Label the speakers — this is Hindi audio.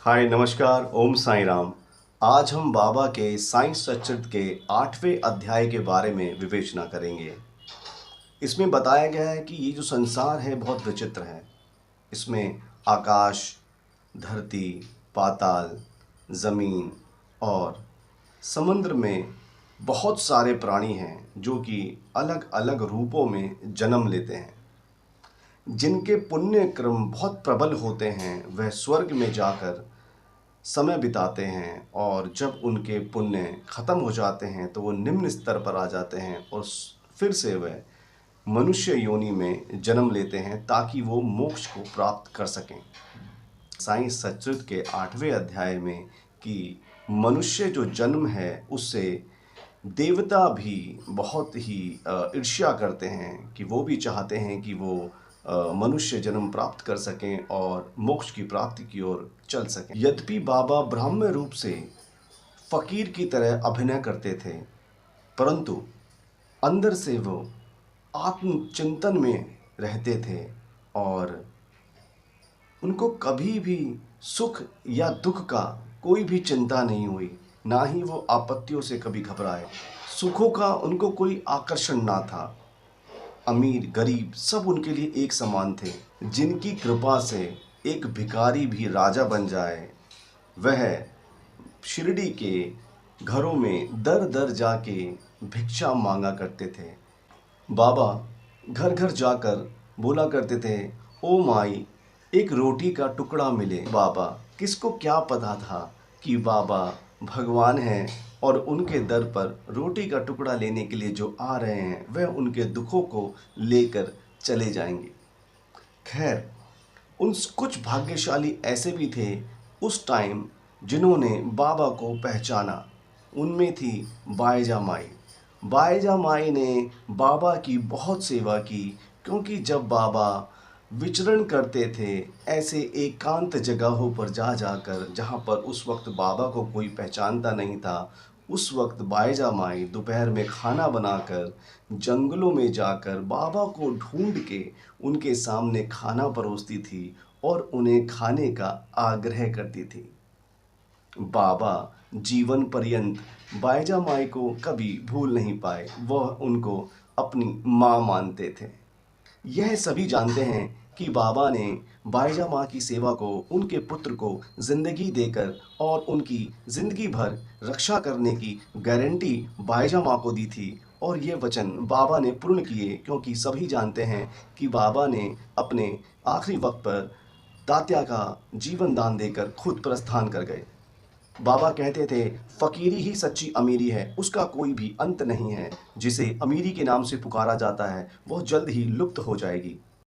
Speaker 1: हाय नमस्कार ओम साईं राम। आज हम बाबा के साईं सच्चिद के 8वें अध्याय के बारे में विवेचना करेंगे। इसमें बताया गया है कि ये जो संसार है बहुत विचित्र है। इसमें आकाश, धरती, पाताल, ज़मीन और समुद्र में बहुत सारे प्राणी हैं जो कि अलग अलग रूपों में जन्म लेते हैं। जिनके पुण्य क्रम बहुत प्रबल होते हैं वह स्वर्ग में जाकर समय बिताते हैं, और जब उनके पुण्य ख़त्म हो जाते हैं तो वो निम्न स्तर पर आ जाते हैं और फिर से वह मनुष्य योनि में जन्म लेते हैं ताकि वो मोक्ष को प्राप्त कर सकें। साईं सच्चिद के 8वें अध्याय में कि मनुष्य जो जन्म है उससे देवता भी बहुत ही ईर्ष्या करते हैं कि वो भी चाहते हैं कि वो मनुष्य जन्म प्राप्त कर सकें और मोक्ष की प्राप्ति की ओर चल सकें। यद्यपि बाबा ब्राह्मण रूप से फ़कीर की तरह अभिनय करते थे, परंतु अंदर से वो आत्मचिंतन में रहते थे और उनको कभी भी सुख या दुख का कोई भी चिंता नहीं हुई, ना ही वो आपत्तियों से कभी घबराए। सुखों का उनको कोई आकर्षण ना था। अमीर गरीब सब उनके लिए एक समान थे। जिनकी कृपा से एक भिखारी भी राजा बन जाए, वह शिरडी के घरों में दर दर जाके भिक्षा मांगा करते थे। बाबा घर घर जाकर बोला करते थे, ओ माई एक रोटी का टुकड़ा मिले। बाबा किसको क्या पता था कि बाबा भगवान हैं और उनके दर पर रोटी का टुकड़ा लेने के लिए जो आ रहे हैं वह उनके दुखों को लेकर चले जाएंगे। खैर, उन कुछ भाग्यशाली ऐसे भी थे उस टाइम जिन्होंने बाबा को पहचाना। उनमें थी बायजा माई। बायजा माई ने बाबा की बहुत सेवा की, क्योंकि जब बाबा विचरण करते थे ऐसे एकांत जगहों पर जा जाकर जहाँ पर उस वक्त बाबा को कोई पहचानता नहीं था, उस वक्त बायजा माई दोपहर में खाना बनाकर जंगलों में जाकर बाबा को ढूंढ के उनके सामने खाना परोसती थी और उन्हें खाने का आग्रह करती थी। बाबा जीवन पर्यंत बायजा माई को कभी भूल नहीं पाए। वह उनको अपनी माँ मानते थे। यह सभी जानते हैं कि बाबा ने बायजा माँ की सेवा को उनके पुत्र को ज़िंदगी देकर और उनकी ज़िंदगी भर रक्षा करने की गारंटी बायजा माँ को दी थी, और ये वचन बाबा ने पूर्ण किए, क्योंकि सभी जानते हैं कि बाबा ने अपने आखिरी वक्त पर तात्या का जीवन दान देकर खुद प्रस्थान कर गए। बाबा कहते थे, फ़कीरी ही सच्ची अमीरी है, उसका कोई भी अंत नहीं है। जिसे अमीरी के नाम से पुकारा जाता है वह जल्द ही लुप्त हो जाएगी।